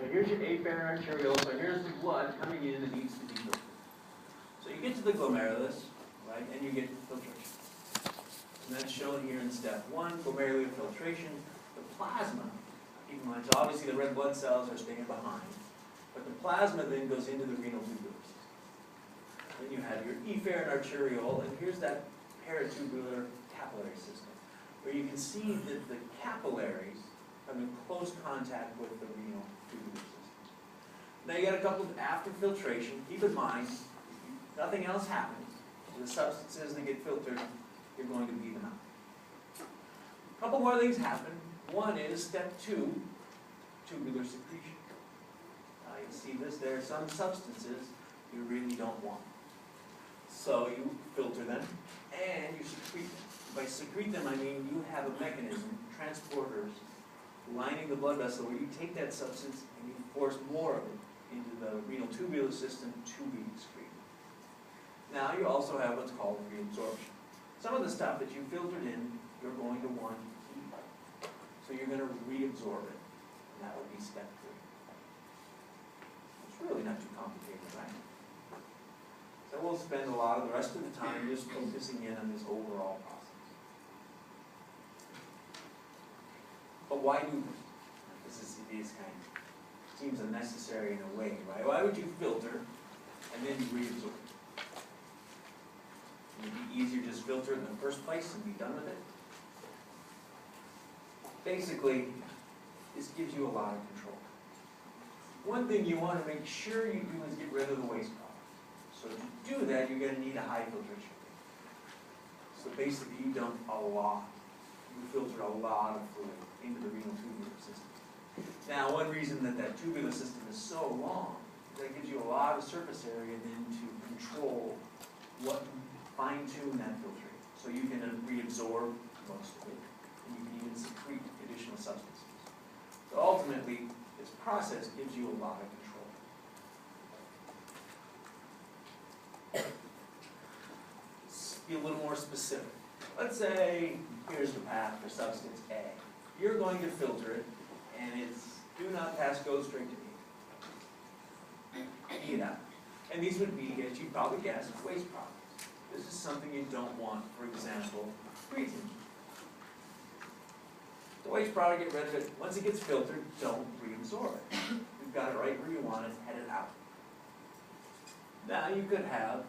So here's your afferent arteriole, so here's the blood coming in that needs to be filtered. So you get to the glomerulus, right, and you get filtration. And that's shown here in step 1, glomerular filtration. The plasma, keep in mind, so obviously the red blood cells are staying behind, but the plasma then goes into the renal tubular system. Then you have your efferent arteriole, and here's that paratubular capillary system, where you can see that the capillaries come in close contact with the renal tubular system. Now you got a couple of after filtration. Keep in mind, if nothing else happens, the substances that get filtered, you're going to beat them out. A couple more things happen. One is step 2, tubular secretion. You see this, there are some substances you really don't want. So you filter them and you secrete them. By secrete them, I mean you have a mechanism, transporters, lining the blood vessel where you take that substance and you force more of it into the renal tubular system to be excreted. Now you also have what's called reabsorption. Some of the stuff that you filtered in, you're going to want to keep. So you're going to reabsorb it. And that would be step 3. It's really not too complicated, right? So we'll spend a lot of the rest of the time just focusing in on this overall process. But why do this? It is kind of, seems unnecessary in a way, right? Why would you filter and then you reabsorb? Would it be easier to just filter it in the first place and be done with it? Basically, this gives you a lot of control. One thing you want to make sure you do is get rid of the waste products. So to do that, you're going to need a high filtration rate. So basically, you dump a lot. You filter a lot of fluid into the renal tubular system. Now, one reason that that tubular system is so long is that gives you a lot of surface area then to control what, fine-tune that filtrate. So you can reabsorb most of it, and you can even secrete additional substances. So ultimately, this process gives you a lot of control. Let's be a little more specific. Let's say, here's the path for substance A. You're going to filter it, and it's do not pass, go straight to B. Pee it out. And these would be, as you probably guess, waste products. This is something you don't want, for example, creatine. The waste product, get rid of it. Once it gets filtered, don't reabsorb it. You've got it right where you want it, head it out. Now you could have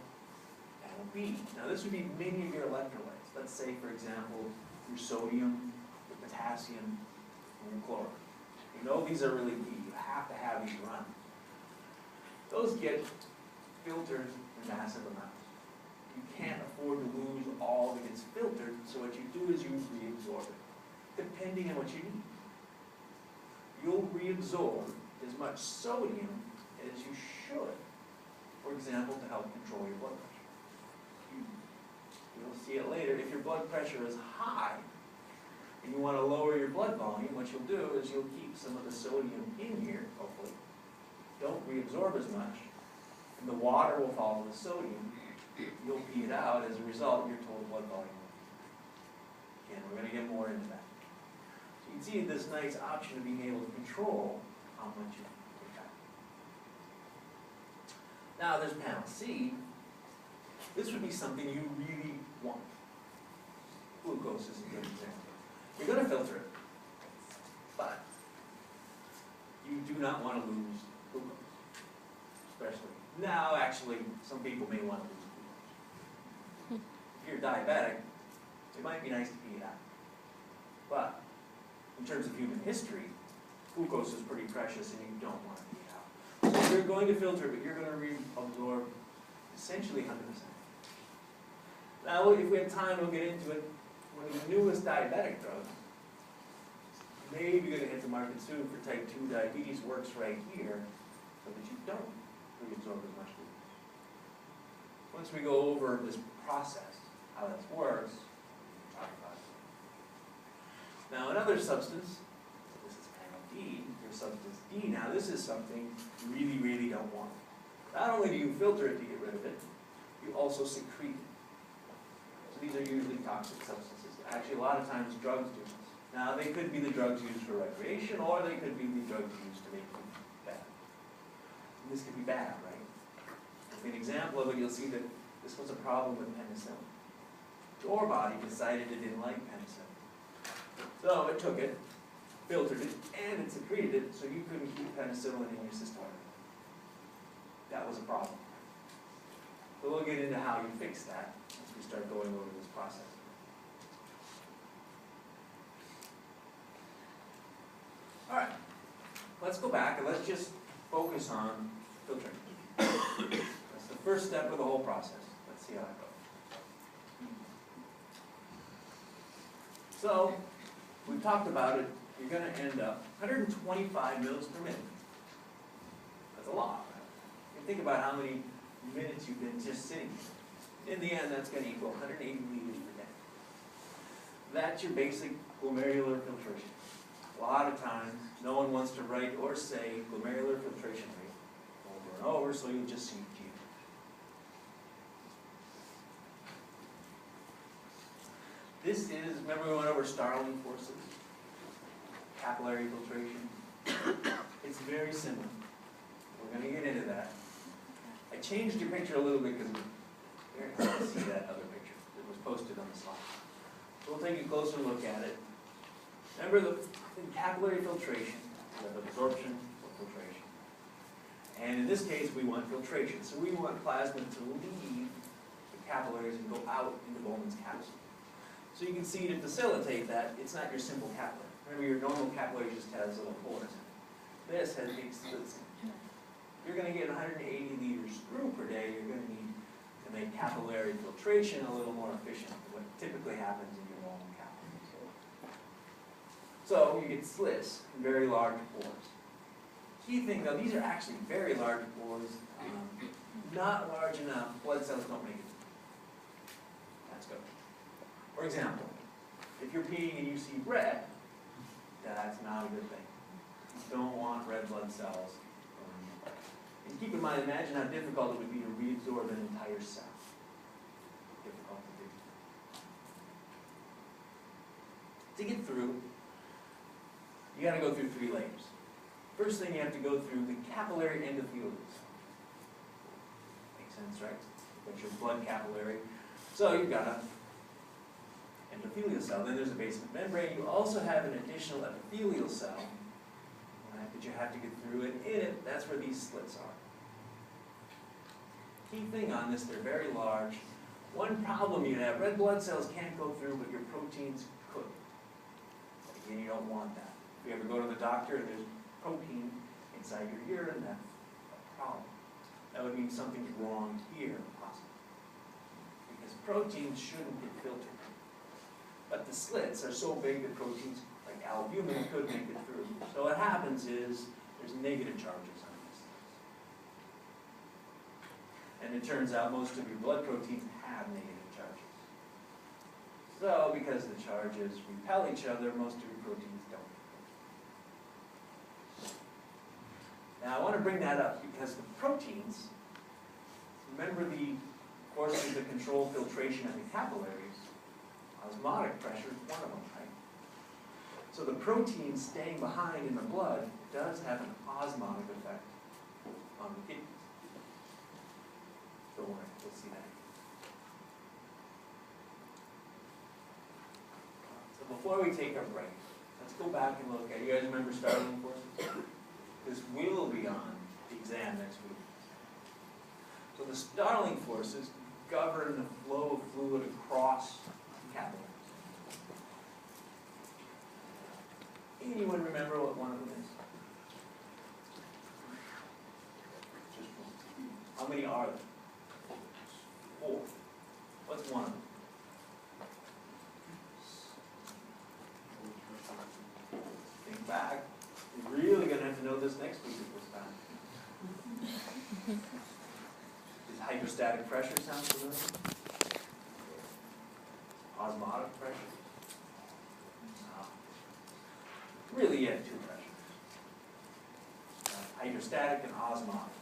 B. Now this would be many of your electrolytes. Let's say, for example, your sodium, your potassium, and your chlorine. You know these are really key. You have to have these run. Those get filtered in massive amounts. You can't afford to lose all that gets filtered, so what you do is you reabsorb it, depending on what you need. You'll reabsorb as much sodium as you should, for example, to help control your blood pressure. You'll see it later. If your blood pressure is high and you want to lower your blood volume, what you'll do is you'll keep some of the sodium in here, hopefully. Don't reabsorb as much. And the water will follow the sodium. You'll pee it out. As a result, your total blood volume will. Again, we're going to get more into that. So you can see this nice option of being able to control how much you take out. Now there's panel C. This would be something you really want. Glucose is a good example. You're going to filter it, but you do not want to lose glucose, especially. Now, actually, some people may want to lose glucose. If you're diabetic, it might be nice to pee it out. But in terms of human history, glucose is pretty precious and you don't want to pee it out. So you're going to filter it, but you're going to reabsorb essentially 100%. Now, if we have time, we'll get into it. One of the newest diabetic drugs, maybe going to hit the market soon for type 2 diabetes, works right here, so that you don't reabsorb as much glucose. Once we go over this process, how this works, we'll talk about it. Now, another substance, this is panel D, your substance D. Now, this is something you really, really don't want. Not only do you filter it to get rid of it, you also secrete it. These are usually toxic substances. Actually, a lot of times drugs do this. Now, they could be the drugs used for recreation, or they could be the drugs used to make you this could be bad, right? As an example of it, you'll see that this was a problem with penicillin. Your body decided it didn't like penicillin. So it took it, filtered it, and it secreted it, so you couldn't keep penicillin in your system. That was a problem. So we'll get into how you fix that as we start going over this process. All right, let's go back and let's just focus on filtering. That's the first step of the whole process. Let's see how it goes. So, we've talked about it. You're going to end up 125 mils per minute. That's a lot, right? You think about how many minutes you've been just sitting here. In the end, that's going to equal 180 liters per day. That's your basic glomerular filtration. A lot of times, no one wants to write or say glomerular filtration rate over and over, so you'll just see G. This is, remember we went over Starling forces? Capillary filtration. It's very similar. We're going to get into that. I changed your picture a little bit because you're hard to see that other picture that was posted on the slide. So we'll take a closer look at it. Remember, in capillary filtration, we have absorption or filtration. And in this case, we want filtration. So we want plasma to leave the capillaries and go out into Bowman's capsule. So you can see to facilitate that, it's not your simple capillary. Remember, your normal capillary just has little pores in it. This has big slits in it. You're going to get 180 liters through per day. You're going to need to make capillary filtration a little more efficient than what typically happens in your normal capillary. So you get slits and very large pores. Key thing though, these are actually very large pores, not large enough, blood cells don't make it. That's good. For example, if you're peeing and you see red, that's not a good thing. You don't want red blood cells. And keep in mind, imagine how difficult it would be to reabsorb an entire cell. Difficult to do. To get through, you got to go through 3 layers. First thing you have to go through the capillary endothelials. Makes sense, right? That's your blood capillary. So you've got an endothelial cell. Then there's a basement membrane. You also have an additional epithelial cell, right, that you have to get through. And in it, that's where these slits are. Key thing on this, they're very large. One problem you have, red blood cells can't go through, but your proteins could. Again, you don't want that. If you ever go to the doctor and there's protein inside your urine, that's a problem. That would mean something's wrong here, possibly. Because proteins shouldn't get filtered. But the slits are so big that proteins, like albumin, could make it through. So what happens is, there's negative charges on these slits. And it turns out most of your blood proteins have negative charges. So, because the charges repel each other, most of your proteins don't. Now, I want to bring that up because the proteins, remember the courses that control filtration of the capillaries, osmotic pressure is one of them, right? So the protein staying behind in the blood does have an osmotic effect on the kidneys. Don't worry, we'll see that. So before we take our break, let's go back and look at, you guys remember Starling forces? This will be on the exam next week. So the Starling forces govern the flow of fluid across capillaries. Anyone remember what one of them is? Just one. How many are there? 4. What's one of them? Think back. You're really going to have to know this next week at this time. Does hydrostatic pressure sound familiar? Osmotic pressure? No. Really, you have 2 pressures. Hydrostatic and osmotic.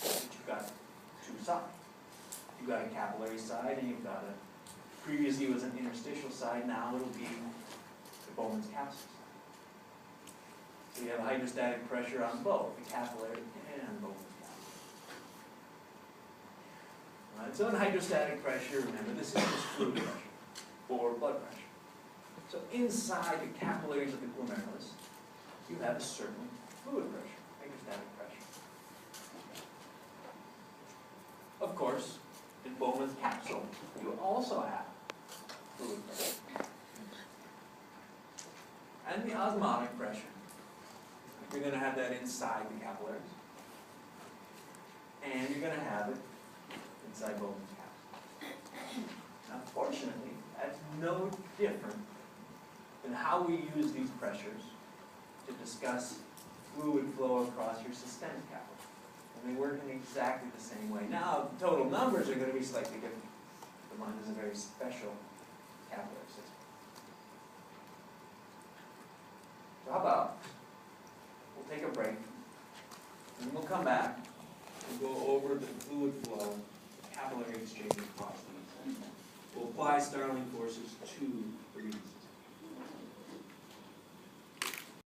But you've got 2 sides. You've got a capillary side and you've got a, previously it was an interstitial side, now it'll be the Bowman's capsule side. So you have a hydrostatic pressure on both the capillary and Bowman's capsule. Right? So in hydrostatic pressure, remember, this is just fluid pressure or blood pressure. So inside the capillaries of the glomerulus, you have a certain fluid pressure, hydrostatic pressure. Of course, in Bowman's capsule, you also have fluid pressure. And the osmotic pressure, you're going to have that inside the capillaries. And you're going to have it inside Bowman's capsule. Now, fortunately, that's no different than how we use these pressures to discuss fluid flow across your systemic capillary. And they work in exactly the same way. Now, the total numbers are going to be slightly different. The mind is a very special capillary system. So how about we'll take a break, and we'll come back and go over the fluid flow, capillary exchange across these. We'll apply Starling forces to